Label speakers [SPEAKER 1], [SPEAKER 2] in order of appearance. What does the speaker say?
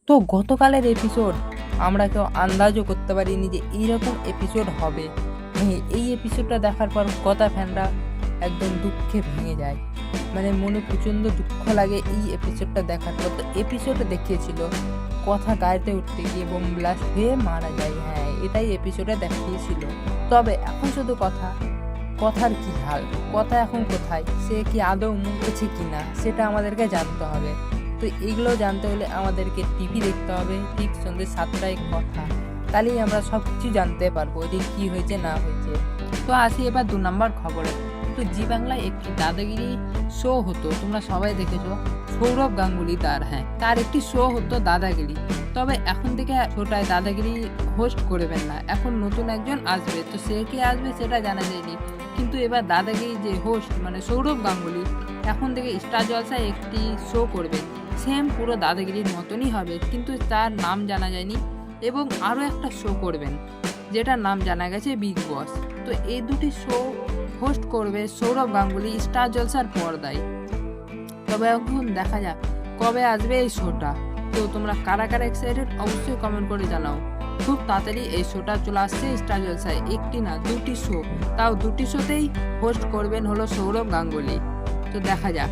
[SPEAKER 1] তো গতকালের এপিসোড আমরা কেউ আন্দাজও করতে পারিনি যে এইরকম এপিসোড হবে। এই এপিসোডটা দেখার পর কথা ফ্যানরা একদম দুঃখে ভেঙে যায়, মানে মনে প্রচণ্ড দুঃখ লাগে এই এপিসোডটা দেখার পর। তো এপিসোডে দেখিয়েছিল কথা গাড়িতে উঠতে গিয়ে বোম ব্লাস্ট হয়ে মারা যায়, হ্যাঁ এটাই এপিসোডে দেখিয়েছিল। তবে এখন শুধু কথার কি হাল, কথা এখন কোথায়, সে কি আদৌ মরেছে কিনা সেটা আমাদেরকে জানতে হবে। তো এগুলো জানতে হলে আমাদেরকে টিভি দেখতে হবে ঠিক সন্ধ্যে 7টায় কথা, তাহলেই আমরা সব কিছু জানতে পারবো যে কী হয়েছে না হয়েছে। তো আসি এবার 2 নম্বর খবরে। তো জি বাংলায় একটি দাদাগিরি শো হতো, তোমরা সবাই দেখেছো, সৌরভ গাঙ্গুলি তার একটি শো হতো দাদাগিরি। তবে এখন থেকে শোটায় দাদাগিরি হোস্ট করবেন না, এখন নতুন একজন আসবে। তো সে কে আসবে সেটা জানা যায়নি, কিন্তু এবার দাদাগিরি যে হোস্ট মানে সৌরভ গাঙ্গুলি এখন থেকে স্টার জলসায় একটি শো করবে, সেম পুরো দাদাগিরির মতনই হবে, কিন্তু তার নাম জানা যায়নি। এবং আরও একটা শো করবেন যেটার নাম জানা গেছে বিগ বস। তো এই দুটি শো হোস্ট করবে সৌরভ গাঙ্গুলি স্টার জলসার পর্দায়। তবে এখন দেখা যাক কবে আসবে এই শোটা। তো তোমরা কারা কারা এক্সাইটেড অবশ্যই কমেন্ট করে জানাও। খুব তাড়াতাড়ি এই শোটা চলে আসছে স্টার জলসায়, একটি না 2টি শো, তাও 2টি শোতেই হোস্ট করবেন হলো সৌরভ গাঙ্গুলি। তো দেখা যাক।